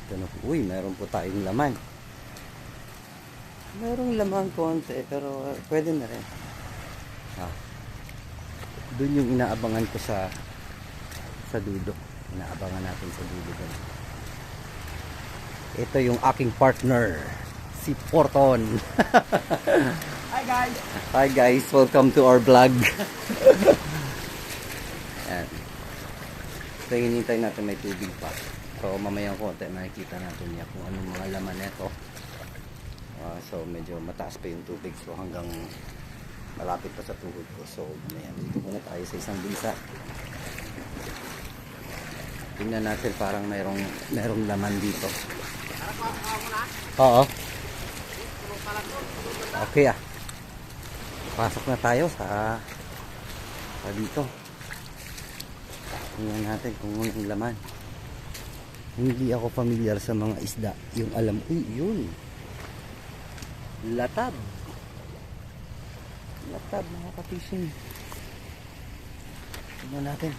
Ito na. Uy, meron po tayong laman. Merong laman konti, pero pwede na rin. Doon yung inaabangan ko sa dulo. Inaabangan natin sa dulo doon. Ito yung aking partner, si Porton. Hi guys! Hi guys, welcome to our vlog. Ayan. So hinintay natin may tubig pa. So mamayang konti makikita natin niya kung anong mga laman nito. So medyo mataas pa yung tubig, so hanggang malapit pa sa tuhod ko. So ayan, dito muna tayo sa isang bisa. Tingnan natin, parang merong laman dito. Oo. Okay pasok na tayo sa dito. Tingnan natin kung anong laman. Hindi ako familiar sa mga isda. Yung alam, yun. Latab. Latab, mga ka-fishing. Tingnan natin.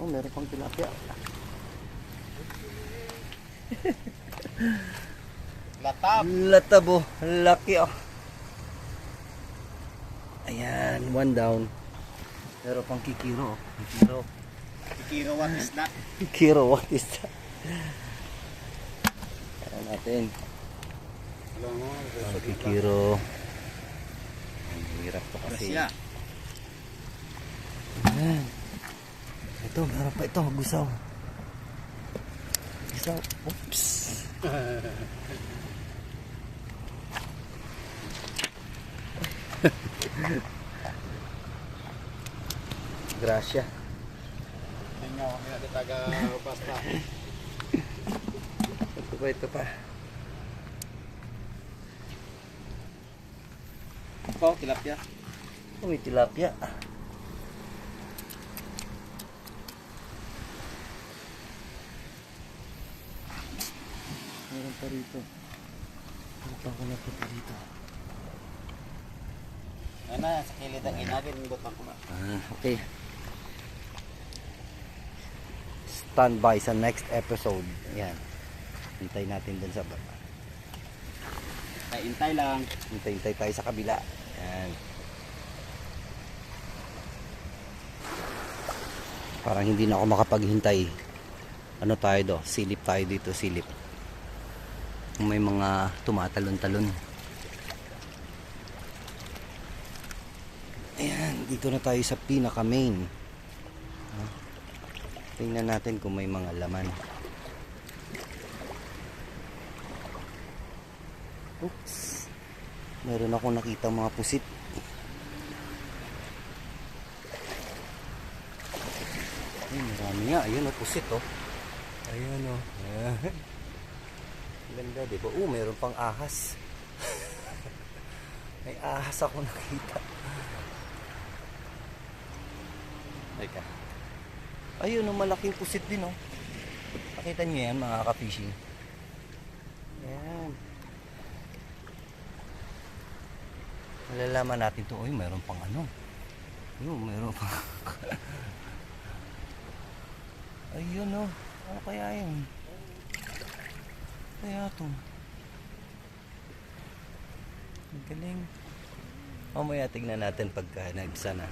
Oh, meron pang tilapia. Latab! Latab, oh. Laki, oh. Ayan, one down. Meron pang kikiro, oh. Kikiro. Kikiro, what is that? Kikiro, what is that? Ayan natin. Ang kikiro. Ang hirap to kasi. Ayan. Ito, meron pa ito. Gusaw. Gusaw. Oops. Gracia. Tingnan kami natin taga-basta. Ito pa. Oh, tilapia. Oh, may tilapia. Meron pa rito. Meron pa ako nakita dito. Ayan na, sa kilid ang inagin, butang ko ba? Okay. Stand by sa next episode. Ayan. Hintay natin dun sa baba. Hintay lang. Hintay tayo sa kabila. Ayan. Parang hindi na ako makapaghintay. Ano tayo do? Silip tayo dito, silip. May mga tumatalon-talon. Ayan, dito na tayo sa pinaka main. Tingnan natin kung may mga laman. Oops. Meron akong nakita mga pusit. Ay, marami nga. Ayun o, pusit o. Ayun o. Ganda, diba? Meron pang ahas. May ahas ako nakita. Teka. Ayun o, malaking pusit din o. Nakita nyo yan, mga ka-fishing. Yan. Malalaman natin to. Uy, mayroon pang ano. Ayun, mayroon pang ayun o. Ano kaya yun? Kaya ito. Ang galing. Mamaya tignan natin pagka nagsana.